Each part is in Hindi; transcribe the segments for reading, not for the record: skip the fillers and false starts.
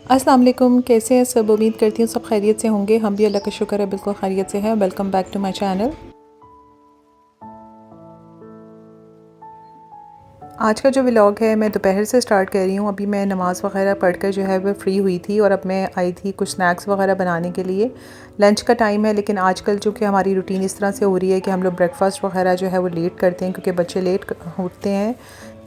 अस्सलाम वालेकुम, कैसे हैं सब। उम्मीद करती हूँ सब खैरियत से होंगे। हम भी अल्लाह का शुक्र है बिल्कुल खैरियत से हैं। Welcome back to my channel. आज का जो व्लॉग है मैं दोपहर से स्टार्ट कर रही हूँ। अभी मैं नमाज़ वगैरह पढ़कर जो है वो फ्री हुई थी और अब मैं आई थी कुछ स्नैक्स वगैरह बनाने के लिए। लंच का टाइम है, लेकिन आजकल जो कि हमारी रूटीन इस तरह से हो रही है कि हम लोग ब्रेकफास्ट वगैरह जो है वो लेट करते हैं क्योंकि बच्चे लेट उठते हैं।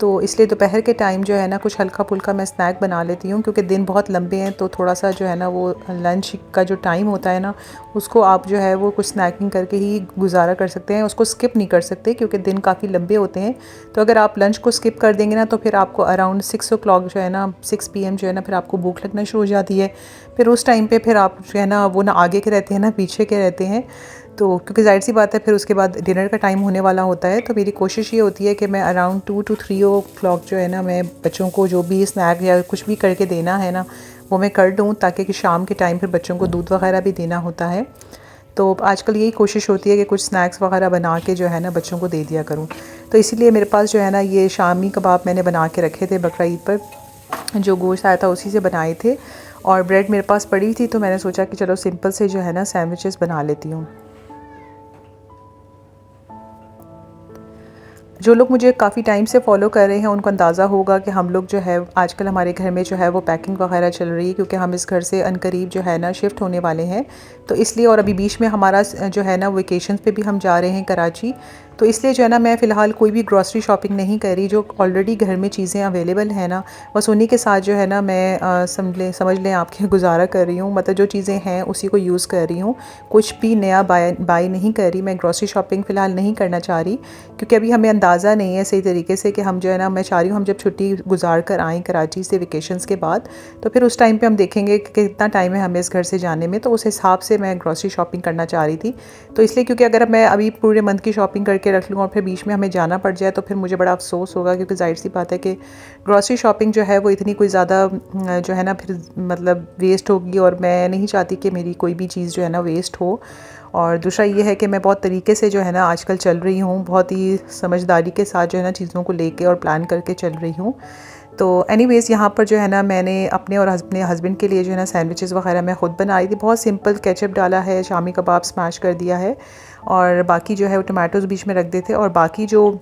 तो इसलिए दोपहर के टाइम जो है ना कुछ हल्का फुल्का मैं स्नैक बना लेती हूँ, क्योंकि दिन बहुत लंबे हैं। तो थोड़ा सा जो है ना वो लंच का जो टाइम होता है ना उसको आप जो है वो कुछ स्नैकिंग करके ही गुजारा कर सकते हैं, उसको स्किप नहीं कर सकते क्योंकि दिन काफ़ी लंबे होते हैं। तो अगर आप लंच को स्किप कर देंगे ना तो फिर आपको अराउंड 6 o'clock जो है ना 6 PM जो है ना फिर आपको भूख लगना शुरू हो जाती है। फिर उस टाइम पे फिर आप जो है ना वो ना आगे के रहते हैं ना पीछे के रहते हैं। तो क्योंकि ज़ाहिर सी बात है फिर उसके बाद डिनर का टाइम होने वाला होता है। तो मेरी कोशिश ये होती है कि मैं अराउंड 2 to 3 o'clock जो है ना मैं बच्चों को जो भी स्नैक या कुछ भी करके देना है ना वो मैं कर दूँ, ताकि कि शाम के टाइम फिर बच्चों को दूध वगैरह भी देना होता है। तो आजकल यही कोशिश होती है कि कुछ स्नैक्स वगैरह बना के जो है ना बच्चों को दे दिया करूँ। तो इसीलिए मेरे पास जो है ना ये शामी कबाब मैंने बना के रखे थे बकरा ईद पर, जो गोश्त आया था उसी से बनाए थे। और ब्रेड मेरे पास पड़ी थी तो मैंने सोचा कि चलो सिंपल से जो है ना सैंडविचेस बना लेती हूँ। जो लोग मुझे काफ़ी टाइम से फ़ॉलो कर रहे हैं उनको अंदाज़ा होगा कि हम लोग जो है आजकल हमारे घर में जो है वो पैकिंग वगैरह चल रही है, क्योंकि हम इस घर से अनकरीब जो है ना शिफ्ट होने वाले हैं। तो इसलिए और अभी बीच में हमारा जो है ना वेकेशंस पे भी हम जा रहे हैं कराची। तो इसलिए जो है ना मैं फ़िलहाल कोई भी ग्रॉसरी शॉपिंग नहीं कर रही। जो ऑलरेडी घर में चीज़ें अवेलेबल हैं ना बस उन्हीं के साथ जो है ना मैं समझ लें आपके गुजारा कर रही हूँ। मतलब जो चीज़ें हैं उसी को यूज़ कर रही हूँ, कुछ भी नया बाय नहीं कर रही। मैं ग्रॉसरी शॉपिंग फ़िलहाल नहीं करना चाह रही, क्योंकि अभी हमें अंदाज़ा नहीं है सही तरीके से कि हम जो है ना मैं चाह रही हूँ हम जब छुट्टी गुजार कर आएँ कराची से वेकेशंस के बाद तो फिर उस टाइम पे हम देखेंगे कि कितना टाइम है हमें इस घर से जाने में। तो उस हिसाब से मैं ग्रॉसरी शॉपिंग करना चाह रही थी। तो इसलिए क्योंकि अगर मैं अभी पूरे मंथ की शॉपिंग करके रख लूँ और फिर बीच में हमें जाना पड़ जाए तो फिर मुझे बड़ा अफसोस होगा, क्योंकि ज़ाहिर सी बात है कि ग्रॉसरी शॉपिंग जो है वो इतनी कोई ज़्यादा जो है ना फिर मतलब वेस्ट होगी, और मैं नहीं चाहती कि मेरी कोई भी चीज़ जो है ना वेस्ट हो। और दूसरा ये है कि मैं बहुत तरीके से जो है ना आजकल चल रही हूँ, बहुत ही समझदारी के साथ जो है ना चीज़ों को लेके और प्लान करके चल रही हूँ। तो एनीवेज़ यहाँ पर जो है ना मैंने अपने और अपने हस्बैंड के लिए जो है ना सैंडविचेस वगैरह मैं ख़ुद बनाई थी। बहुत सिंपल, केचप डाला है, शामी कबाब स्मैश कर दिया है और बाकी जो है वो टमाटोज़ बीच में रख देते। और बाकी जो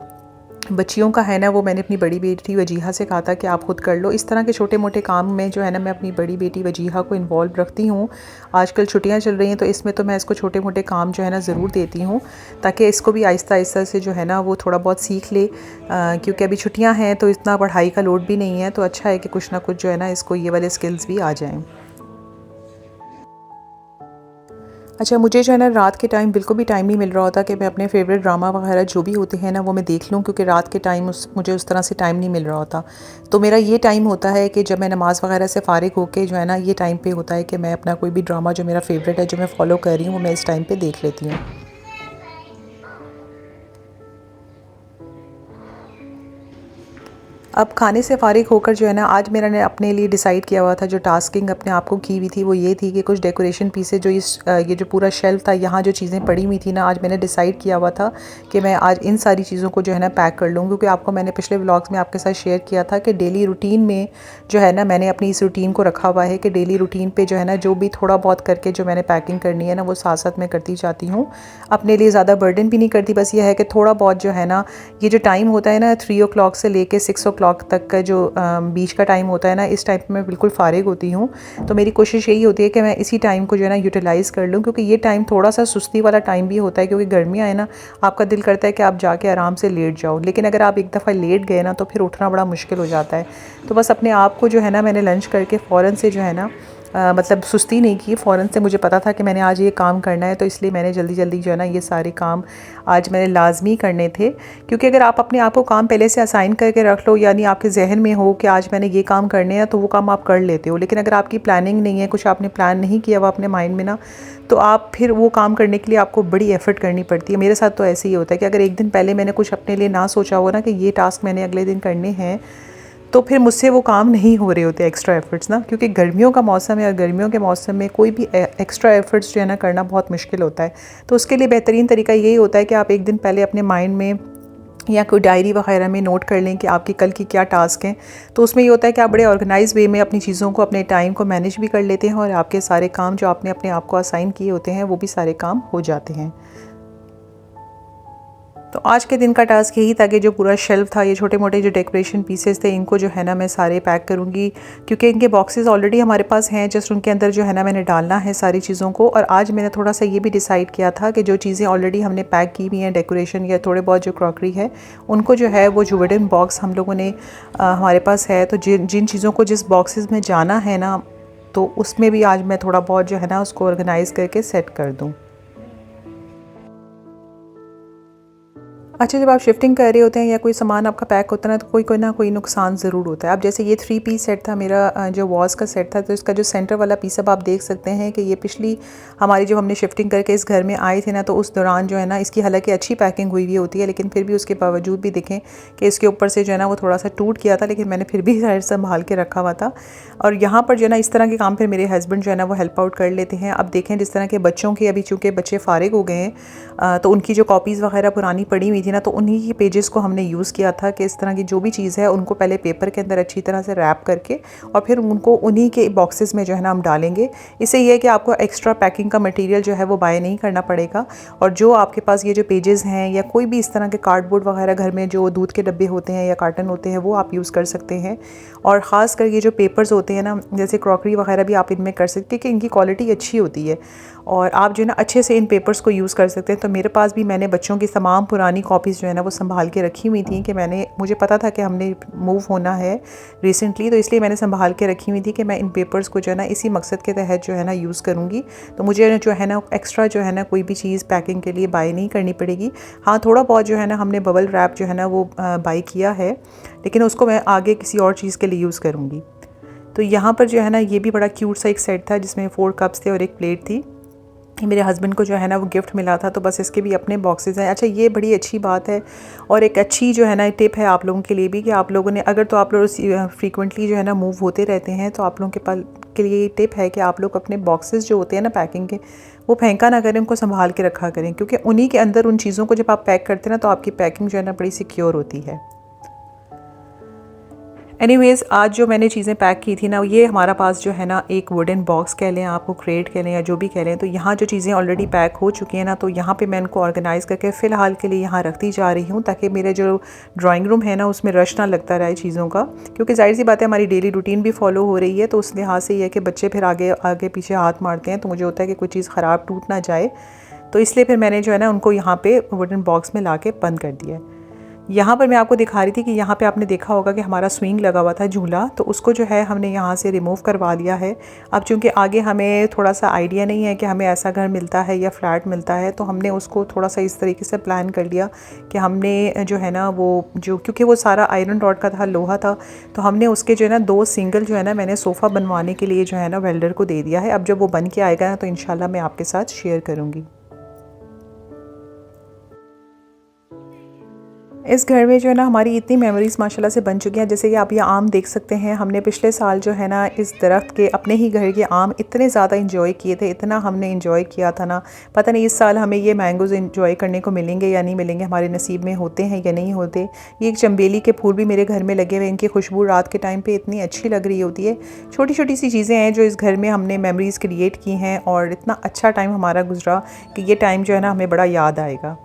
बच्चियों का है ना वो मैंने अपनी बड़ी बेटी वजीहा से कहा था कि आप खुद कर लो। इस तरह के छोटे मोटे काम में जो है ना मैं अपनी बड़ी बेटी वजीहा को इन्वॉल्व रखती हूँ। आजकल छुट्टियाँ चल रही हैं तो इसमें तो मैं इसको छोटे मोटे काम जो है ना ज़रूर देती हूँ, ताकि इसको भी आहिस्ता आहिस्ता से जो है ना वो थोड़ा बहुत सीख ले। क्योंकि अभी छुट्टियाँ हैं तो इतना पढ़ाई का लोड भी नहीं है, तो अच्छा है कि कुछ ना कुछ जो है ना इसको ये वाले स्किल्स भी आ जाएँ। अच्छा, मुझे जो है ना रात के टाइम बिल्कुल भी टाइम नहीं मिल रहा होता कि मैं अपने फेवरेट ड्रामा वगैरह जो भी होते हैं ना वो मैं देख लूँ, क्योंकि रात के टाइम मुझे उस तरह से टाइम नहीं मिल रहा होता। तो मेरा ये टाइम होता है कि जब मैं नमाज़ वगैरह से फ़ारिग होके जो है ना ये टाइम पे होता है कि मैं अपना कोई भी ड्रामा जो मेरा फेवरेट है जो मैं फ़ॉलो कर रही हूँ वो मैं इस टाइम पे देख लेती हूँ। अब खाने से फ़ारिग होकर जो है ना आज मेरा ने अपने लिए डिसाइड किया हुआ था, जो टास्किंग अपने आप को की हुई थी वो ये थी कि कुछ डेकोरेशन पीसेज जो ये जो पूरा शेल्फ था यहाँ जो चीज़ें पड़ी हुई थी ना, आज मैंने डिसाइड किया हुआ था कि मैं आज इन सारी चीज़ों को जो है ना पैक कर लूँ। क्योंकि आपको मैंने पिछले व्लॉग्स में आपके साथ शेयर किया था कि डेली रूटीन में जो है ना मैंने अपनी इस रूटीन को रखा हुआ है कि डेली रूटीन पर जो है ना जो भी थोड़ा बहुत करके जो मैंने पैकिंग करनी है ना वो साथ साथ मैं करती जाती हूँ। अपने लिए ज़्यादा बर्डन भी नहीं करती, बस ये है कि थोड़ा बहुत जो है ना ये जो टाइम होता है ना 3 o'clock से लेके 6 o'clock तक का जो बीच का टाइम होता है ना, इस टाइम पे मैं बिल्कुल फ़ारिग होती हूँ। तो मेरी कोशिश यही होती है कि मैं इसी टाइम को जो है ना यूटिलाइज़ कर लूँ, क्योंकि ये टाइम थोड़ा सा सुस्ती वाला टाइम भी होता है। क्योंकि गर्मियाँ है ना, आपका दिल करता है कि आप जाके आराम से लेट जाओ, लेकिन अगर आप एक दफ़ा लेट गए ना तो फिर उठना बड़ा मुश्किल हो जाता है। तो बस अपने आप को जो है ना मैंने लंच करके फ़ौरन से जो है ना मतलब सुस्ती नहीं की, फ़ौरन से मुझे पता था कि मैंने आज ये काम करना है, तो इसलिए मैंने जल्दी जल्दी जो है ना ये सारे काम आज मैंने लाजमी करने थे। क्योंकि अगर आप अपने आप को काम पहले से असाइन करके रख लो, यानी आपके जहन में हो कि आज मैंने ये काम करने हैं, तो वो काम आप कर लेते हो। लेकिन अगर आपकी प्लानिंग नहीं है, कुछ आपने प्लान नहीं किया हुआ अपने माइंड में ना, तो आप फिर वो काम करने के लिए आपको बड़ी एफ़र्ट करनी पड़ती है। मेरे साथ तो ऐसे ही होता है कि अगर एक दिन पहले मैंने कुछ अपने लिए ना सोचा हो ना कि ये टास्क मैंने अगले दिन करने हैं, तो फिर मुझसे वो काम नहीं हो रहे होते एक्स्ट्रा एफ़र्ट्स ना। क्योंकि गर्मियों का मौसम है और गर्मियों के मौसम में कोई भी एक्स्ट्रा एफ़र्ट्स जो है ना करना बहुत मुश्किल होता है। तो उसके लिए बेहतरीन तरीका यही होता है कि आप एक दिन पहले अपने माइंड में या कोई डायरी वगैरह में नोट कर लें कि आपके कल की क्या टास्क हैं। तो उसमें ये होता है कि आप बड़े ऑर्गेनाइज वे में अपनी चीज़ों को, अपने टाइम को मैनेज भी कर लेते हैं और आपके सारे काम जो आपने अपने आप को असाइन किए होते हैं वो भी सारे काम हो जाते हैं। तो आज के दिन का टास्क यही था कि जो पूरा शेल्फ था, ये छोटे मोटे जो डेकोरेशन पीसेस थे, इनको जो है ना मैं सारे पैक करूँगी, क्योंकि इनके बॉक्सेस ऑलरेडी हमारे पास हैं। जस्ट उनके अंदर जो है ना मैंने डालना है सारी चीज़ों को। और आज मैंने थोड़ा सा ये भी डिसाइड किया था कि जो चीज़ें ऑलरेडी हमने पैक की हुई हैं, डेकोरेशन या थोड़े बहुत जो क्रॉकरी है, उनको जो है वो जो वुडन बॉक्स हम लोगों ने हमारे पास है, तो जिन चीज़ों को जिस बॉक्सेस में जाना है ना, तो उसमें भी आज मैं थोड़ा बहुत जो है ना उसको ऑर्गेनाइज़ करके सेट कर दूँ। अच्छा, जब आप शिफ्टिंग कर रहे होते हैं या कोई सामान आपका पैक होता है ना, तो कोई ना कोई नुकसान ज़रूर होता है। अब जैसे ये 3 पीस सेट था मेरा, जो वॉज का सेट था, तो इसका जो सेंटर वाला पीस अब आप देख सकते हैं कि ये पिछली हमारी जो हमने शिफ्टिंग करके इस घर में आए थे ना, तो उस दौरान जो है ना इसकी हालांकि अच्छी पैकिंग हुई होती है, लेकिन फिर भी उसके बावजूद भी देखें कि इसके ऊपर से जो है ना वो थोड़ा सा टूट गया था, लेकिन मैंने फिर भी साइड संभाल के रखा हुआ था। और यहाँ पर जो है ना इस तरह के काम फिर मेरे हस्बैंड जो है ना वो हेल्प आउट कर लेते हैं। अब देखें जिस तरह के बच्चों के, अभी चूँकि बच्चे फ़ारिग हो गए हैं, तो उनकी जो कॉपीज़ वगैरह पुरानी पड़ी हुई थी ना, तो उन्हीं की पेजेस को हमने यूज़ किया था कि इस तरह की जो भी चीज़ है उनको पहले पेपर के अंदर अच्छी तरह से रैप करके और फिर उनको उन्हीं के बॉक्सेस में जो है ना हम डालेंगे। इससे ये है कि आपको एक्स्ट्रा पैकिंग का मटेरियल जो है वो बाय नहीं करना पड़ेगा। और जो आपके पास ये जो पेजेस हैं या कोई भी इस तरह के कार्डबोर्ड वगैरह घर में जो दूध के डब्बे होते हैं या कार्टन होते हैं, वो आप यूज़ कर सकते हैं। और ख़ास कर ये जो पेपर्स होते हैं ना, जैसे क्रॉकरी वगैरह भी आप इनमें कर सकते हैं, कि इनकी क्वालिटी अच्छी होती है और आप जो है ना अच्छे से इन पेपर्स को यूज़ कर सकते हैं। तो मेरे पास भी मैंने बच्चों की तमाम पुरानी कॉपीज़ जो है ना वो संभाल के रखी हुई थी, कि मुझे पता था कि हमने मूव होना है रिसेंटली, तो इसलिए मैंने संभाल के रखी हुई थी कि मैं इन पेपर्स को जो है ना इसी मकसद के तहत जो है ना यूज़ करूँगी। तो मुझे जो है ना एक्स्ट्रा जो है ना कोई भी चीज़ पैकिंग के लिए बाय नहीं करनी पड़ेगी। हाँ, थोड़ा बहुत जो है ना हमने बबल रैप जो है ना वो बाय किया है, लेकिन उसको मैं आगे किसी और चीज़ के लिए यूज़ करूँगी। तो यहाँ पर जो है ना ये भी बड़ा क्यूट सा एक सेट था, जिसमें 4 कप्स थे और एक प्लेट थी। मेरे हस्बैंड को जो है ना वो गिफ्ट मिला था, तो बस इसके भी अपने बॉक्सेस हैं। अच्छा, ये बड़ी अच्छी बात है और एक अच्छी जो है ना टिप है आप लोगों के लिए भी, कि आप लोगों ने अगर, तो आप लोग फ्रीक्वेंटली जो है ना मूव होते रहते हैं, तो आप लोगों के पास के लिए ये टिप है कि आप लोग अपने बॉक्सेस जो होते हैं ना पैकिंग के, वो फेंका ना करें, उनको संभाल के रखा करें, क्योंकि उन्हीं के अंदर उन चीज़ों को जब आप पैक करते हैं ना, तो आपकी पैकिंग जो है ना बड़ी सिक्योर होती है। एनीवेज़, आज जो मैंने चीज़ें पैक की थी ना, ये हमारा पास जो है ना एक वुडन बॉक्स कह लें, आपको क्रेट कह लें या जो भी कह लें, तो यहाँ जो चीज़ें ऑलरेडी पैक हो चुकी हैं ना, तो यहाँ पे मैं इनको ऑर्गेनाइज़ करके फ़िलहाल के लिए यहाँ रखती जा रही हूँ, ताकि मेरे जो ड्राइंग रूम है ना उसमें रश ना लगता रहे चीज़ों का, क्योंकि ज़ाहिर सी बात है हमारी डेली रूटीन भी फॉलो हो रही है। तो उस लिहाज से ये है कि बच्चे फिर आगे आगे पीछे हाथ मारते हैं, तो मुझे होता है कि कोई चीज़ ख़राब टूट ना जाए, तो इसलिए फिर मैंने जो है ना उनको यहाँ पे वुडन बॉक्स में ला के बंद कर दिया है। यहाँ पर मैं आपको दिखा रही थी कि यहाँ पे आपने देखा होगा कि हमारा स्विंग लगा हुआ था झूला, तो उसको जो है हमने यहाँ से रिमूव करवा लिया है। अब चूँकि आगे हमें थोड़ा सा आइडिया नहीं है कि हमें ऐसा घर मिलता है या फ्लैट मिलता है, तो हमने उसको थोड़ा सा इस तरीके से प्लान कर लिया कि हमने जो है ना वो जो, क्योंकि वो सारा आयरन रॉड का था, लोहा था, तो हमने उसके जो है ना 2 सिंगल जो है ना मैंने सोफ़ा बनवाने के लिए जो है ना वेल्डर को दे दिया है। अब जब वो बन के आएगा ना, तो इंशाल्लाह मैं आपके साथ शेयर करूँगी। इस घर में जो है ना हमारी इतनी मेमोरीज़ माशाल्लाह से बन चुकी हैं। जैसे कि आप ये आम देख सकते हैं, हमने पिछले साल जो है ना इस दरख्त के, अपने ही घर के आम इतने ज़्यादा इंजॉय किए थे, इतना हमने इंजॉय किया था ना, पता नहीं इस साल हमें ये मैंगोज़ इंजॉय करने को मिलेंगे या नहीं मिलेंगे, हमारे नसीब में होते हैं या नहीं होते। ये एक चंबेली के फूल भी मेरे घर में लगे हुए, इनकी खुशबू रात के टाइम पर इतनी अच्छी लग रही होती है। छोटी छोटी सी चीज़ें हैं जो इस घर में हमने मेमोरीज़ क्रिएट की हैं, और इतना अच्छा टाइम हमारा गुजरा कि ये टाइम जो है ना हमें बड़ा याद आएगा।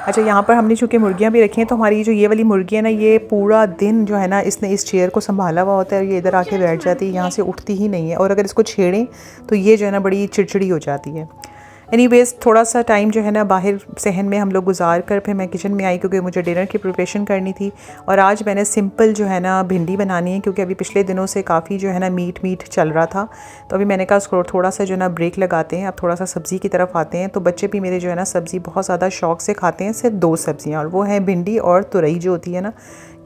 अच्छा, यहाँ पर हमने चूँकि मुर्गियाँ भी रखी हैं, तो हमारी जो ये वाली मुर्गी है ना, ये पूरा दिन जो है ना इसने इस चेयर को संभाला हुआ होता है, ये इधर आके बैठ जाती है, यहाँ से उठती ही नहीं है, और अगर इसको छेड़ें तो ये जो है ना बड़ी चिड़चिड़ी हो जाती है। एनीवेज़, थोड़ा सा टाइम जो है ना बाहर सहन में हम लोग गुजार कर फिर मैं किचन में आई, क्योंकि मुझे डिनर की प्रिपरेशन करनी थी। और आज मैंने सिंपल जो है ना भिंडी बनानी है, क्योंकि अभी पिछले दिनों से काफ़ी जो है ना मीट चल रहा था, तो अभी मैंने कहा उसको थोड़ा सा जो है ना ब्रेक लगाते हैं, अब थोड़ा सा सब्ज़ी की तरफ आते हैं। तो बच्चे भी मेरे जो है ना सब्ज़ी बहुत ज़्यादा शौक़ से खाते हैं, सिर्फ 2 सब्ज़ियाँ, और वो हैं भिंडी और तुरई जो होती है ना,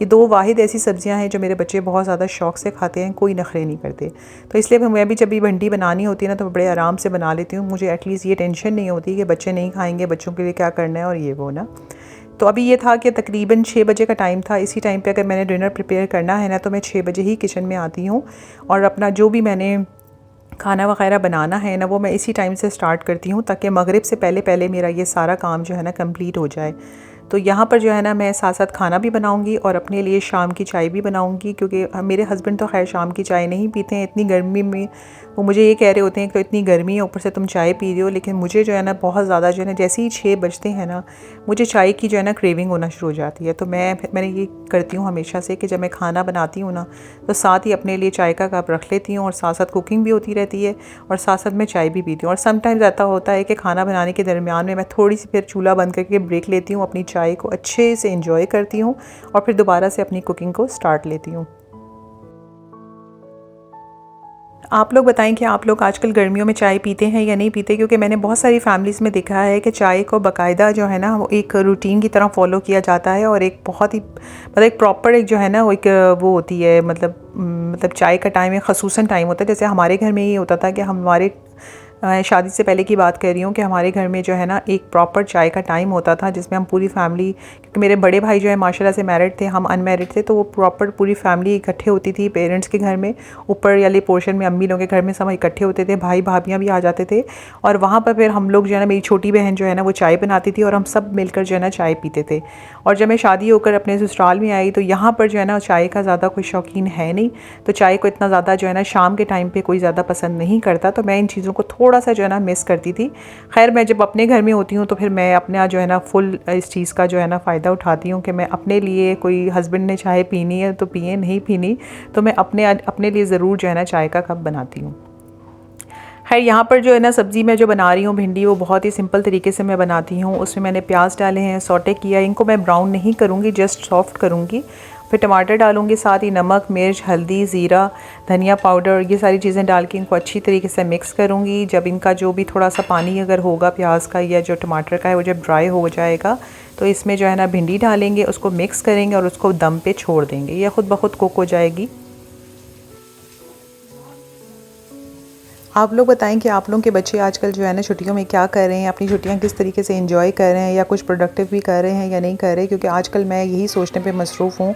ये 2 वाहिद ऐसी सब्ज़ियां हैं जो मेरे बच्चे बहुत ज़्यादा शौक़ से खाते हैं, कोई नखरे नहीं करते। तो इसलिए मैं भी जब भी भिंडी बनानी होती है ना, तो बड़े आराम से बना लेती हूँ। मुझे एटलीस्ट ये टेंशन नहीं होती कि बच्चे नहीं खाएंगे, बच्चों के लिए क्या करना है और ये वो ना। तो अभी ये था कि तकरीबन 6 बजे का टाइम था। इसी टाइम पे अगर मैंने डिनर प्रिपेयर करना है ना, तो मैं 6 बजे ही किचन में आती हूँ, और अपना जो भी मैंने खाना वगैरह बनाना है ना, वो मैं इसी टाइम से स्टार्ट करती हूँ, ताकि मगरिब से पहले पहले मेरा ये सारा काम जो है ना कंप्लीट हो जाए। तो यहाँ पर जो है ना मैं साथ साथ खाना भी बनाऊँगी और अपने लिए शाम की चाय भी बनाऊँगी, क्योंकि मेरे हस्बैंड तो खैर शाम की चाय नहीं पीते हैं इतनी गर्मी में। वो मुझे ये कह रहे होते हैं कि तो इतनी गर्मी है ऊपर से तुम चाय पी रही हो, लेकिन मुझे जो है ना बहुत ज़्यादा जो है ना जैसे ही 6 बजते हैं ना मुझे चाय की जो है ना क्रेविंग होना शुरू हो जाती है। तो मैंने ये करती हूँ हमेशा से कि जब मैं खाना बनाती हूँ ना तो साथ ही अपने लिए चाय का कप रख लेती हूँ और साथ साथ कुकिंग भी होती रहती है और साथ साथ मैं चाय भी पीती हूँ। और समटाइम्स ऐसा होता है कि खाना बनाने के दरमियान में मैं थोड़ी सी फिर चूल्हा बंद करके ब्रेक लेती हूँ, अपनी चाय को अच्छे से इंजॉय करती हूँ और फिर दोबारा से अपनी कुकिंग को स्टार्ट लेती हूँ। आप लोग बताएं कि आप लोग आजकल गर्मियों में चाय पीते हैं या नहीं पीते, क्योंकि मैंने बहुत सारी फैमिलीज़ में देखा है कि चाय को बाकायदा जो है ना वो एक रूटीन की तरह फॉलो किया जाता है और एक बहुत ही मतलब एक प्रॉपर एक जो है ना वो एक वो होती है, मतलब चाय का टाइम एक ख़ुसूसन टाइम होता है। जैसे हमारे घर में ये होता था कि हमारे शादी से पहले की बात कर रही हूँ कि हमारे घर में जो है ना एक प्रॉपर चाय का टाइम होता था जिसमें हम पूरी फैमिली, क्योंकि मेरे बड़े भाई जो है माशाल्लाह से मैरिड थे, हम अनमैरिड थे, तो वो प्रॉपर पूरी फैमिली इकट्ठे होती थी पेरेंट्स के घर में। ऊपर वाले पोर्शन में अम्मी लोगों के घर में सब इकट्ठे होते थे, भाई भाभियाँ भी आ जाते थे और वहाँ पर फिर हम लोग जो है ना, मेरी छोटी बहन जो है ना वो चाय बनाती थी और हम सब मिलकर जो है ना चाय पीते थे। और जब मैं शादी होकर अपने ससुराल में आई तो यहाँ पर जो है ना चाय का ज़्यादा कोई शौकीन है नहीं, तो चाय को इतना ज़्यादा जो है ना शाम के टाइम पे कोई ज़्यादा पसंद नहीं करता, तो मैं इन चीज़ों को थोड़ा सा जो है ना मिस करती थी। खैर मैं जब अपने घर में होती हूँ तो फिर मैं अपना जो है ना फुल इस चीज़ का जो है ना फ़ायदा उठाती हूँ कि मैं अपने लिए, कोई हस्बैंड ने चाय पीनी है तो पिए, नहीं पीनी तो मैं अपने लिए ज़रूर जो है ना चाय का कप बनाती हूँ। खैर यहाँ पर जो है ना सब्ज़ी मैं जो बना रही हूँ भिंडी, वो बहुत ही सिंपल तरीके से मैं बनाती हूँ। उसमें मैंने प्याज डाले हैं, सौटे किया, इनको मैं ब्राउन नहीं करूँगी, जस्ट सॉफ्ट करूँगी। फिर टमाटर डालूँगी, साथ ही नमक, मिर्च, हल्दी, ज़ीरा, धनिया पाउडर, ये सारी चीज़ें डाल के इनको अच्छी तरीके से मिक्स करूँगी। जब इनका जो भी थोड़ा सा पानी अगर होगा प्याज का या जो टमाटर का है वो जब ड्राई हो जाएगा तो इसमें जो है ना भिंडी डालेंगे, उसको मिक्स करेंगे और उसको दम पे छोड़ देंगे, यह खुद ब खुद कुक हो जाएगी। आप लोग बताएं कि आप लोगों के बच्चे आजकल जो है ना छुट्टियों में क्या कर रहे हैं, अपनी छुट्टियां किस तरीके से एंजॉय कर रहे हैं या कुछ प्रोडक्टिव भी कर रहे हैं या नहीं कर रहे, क्योंकि आजकल मैं यही सोचने पे मसरूफ़ हूँ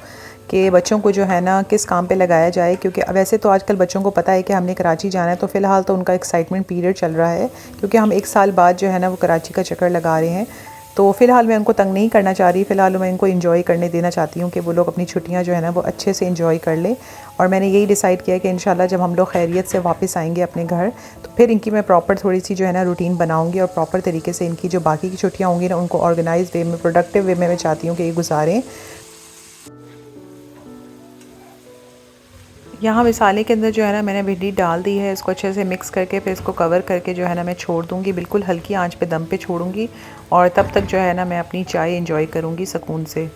कि बच्चों को जो है ना किस काम पे लगाया जाए। क्योंकि वैसे तो आजकल बच्चों को पता है कि हमने कराची जाना है, तो फ़िलहाल तो उनका एक्साइटमेंट पीरियड चल रहा है, क्योंकि हम 1 साल बाद जो है ना वो कराची का चक्कर लगा रहे हैं। तो फ़िलहाल मैं उनको तंग नहीं करना चाह रही, फ़िलहाल मैं इनको एंजॉय करने देना चाहती हूँ कि वो लोग अपनी छुट्टियाँ जो है ना वो अच्छे से एंजॉय कर लें। और मैंने यही डिसाइड किया कि इंशाल्लाह जब हम लोग खैरियत से वापस आएंगे अपने घर तो फिर इनकी मैं प्रॉपर थोड़ी सी जो है ना रूटीन बनाऊँगी और प्रॉपर तरीके से इनकी जो बाकी की छुट्टियाँ होंगी ना उनको ऑर्गेनाइज वे में, प्रोडक्टिव वे में मैं चाहती हूँ कि ये गुजारें। यहाँ मिसाले के अंदर जो है ना मैंने भिंडी डाल दी है, इसको अच्छे से मिक्स करके फिर इसको कवर करके जो है ना मैं छोड़ दूँगी, बिल्कुल हल्की आंच पे दम पे छोड़ूंगी और तब तक जो है ना मैं अपनी चाय एंजॉय करूँगी सुकून से।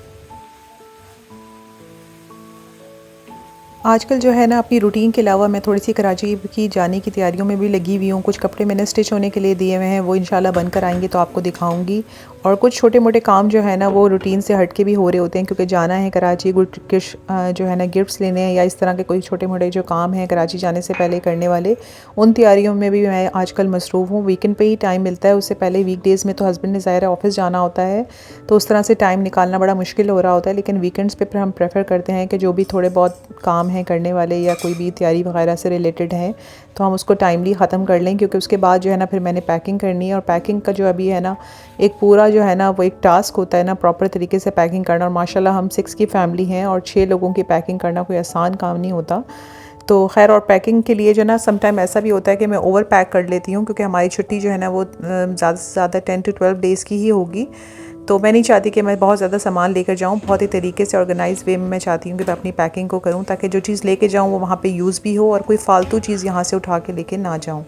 आजकल जो है ना अपनी रूटीन के अलावा मैं थोड़ी सी कराची की जाने की तैयारियों में भी लगी हुई हूँ। कुछ कपड़े मैंने स्टिच होने के लिए दिए हुए हैं, वो इंशाल्लाह बनकर आएंगे तो आपको दिखाऊंगी। और कुछ छोटे मोटे काम जो है ना वो रूटीन से हट के भी हो रहे होते हैं, क्योंकि जाना है कराची, कुछ जो है ना गिफ्ट्स लेने हैं या इस तरह के कोई छोटे मोटे जो काम हैं कराची जाने से पहले करने वाले, उन तैयारियों में भी मैं आजकल मसरूफ़ हूँ। वीकेंड पे ही टाइम मिलता है, उससे पहले वीकडेज़ में तो हस्बैंड ने ज़ाहिर है ऑफिस जाना होता है, तो उस तरह से टाइम निकालना बड़ा मुश्किल हो रहा होता है। लेकिन वीकेंड्स पे हम प्रेफर करते हैं कि जो भी थोड़े बहुत काम हैं करने वाले या कोई भी तैयारी वगैरह से रिलेटेड हैं तो हम उसको टाइमली ख़त्म कर लें, क्योंकि उसके बाद जो है ना फिर मैंने पैकिंग करनी है। और पैकिंग का जो अभी है ना एक पूरा जो है ना वो एक टास्क होता है ना प्रॉपर तरीके से पैकिंग करना। और माशाल्लाह हम 6 की फैमिली हैं और 6 लोगों की पैकिंग करना कोई आसान काम नहीं होता। तो खैर, और पैकिंग के लिए जो ना सम टाइम ऐसा भी होता है कि मैं ओवर पैक कर लेती हूँ, क्योंकि हमारी छुट्टी जो है ना वो ज़्यादा से ज़्यादा 10 to 12 डेज़ की ही होगी। तो मैं नहीं चाहती कि मैं बहुत ज़्यादा सामान लेकर जाऊँ, बहुत ही तरीके से ऑर्गेनाइज वे में मैं चाहती हूँ कि मैं अपनी पैकिंग को करूँ, ताकि जो चीज़ लेके जाऊँ वो वहाँ पे यूज़ भी हो और कोई फ़ालतू चीज़ यहाँ से उठा के लेके ना जाऊँ।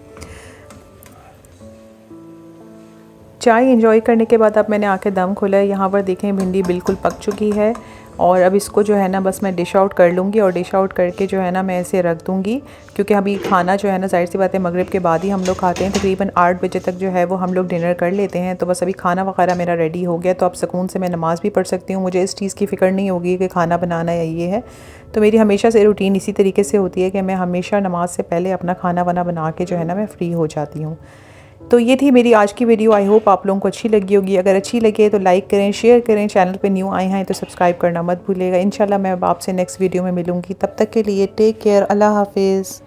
चाय एंजॉय करने के बाद अब मैंने आके दम खोला है। यहाँ पर देखें भिंडी बिल्कुल पक चुकी है और अब इसको जो है ना बस मैं डिश आउट कर लूँगी और डिश आउट करके जो है ना मैं इसे रख दूँगी, क्योंकि अभी खाना जो है ना ज़ाहिर सी बात है मगरिब के बाद ही हम लोग खाते हैं, तकरीबन 8 बजे तक जो है वो हम लोग डिनर कर लेते हैं। तो बस अभी खाना वगैरह मेरा रेडी हो गया, तो अब सुकून से मैं नमाज़ भी पढ़ सकती हूँ। मुझे इस चीज़ की फ़िक्र नहीं होगी कि खाना बनाना या ये है। तो मेरी हमेशा से रूटीन इसी तरीके से होती है कि मैं हमेशा नमाज से पहले अपना खाना वाना बना के जो है ना मैं फ़्री हो जाती हूँ। तो ये थी मेरी आज की वीडियो। आई होप आप लोगों को अच्छी लगी होगी। अगर अच्छी लगे तो लाइक करें, शेयर करें। चैनल पे न्यू आए हैं तो सब्सक्राइब करना मत भूलिएगा। इंशाल्लाह मैं अब आपसे नेक्स्ट वीडियो में मिलूँगी। तब तक के लिए टेक केयर, अल्लाह हाफिज़।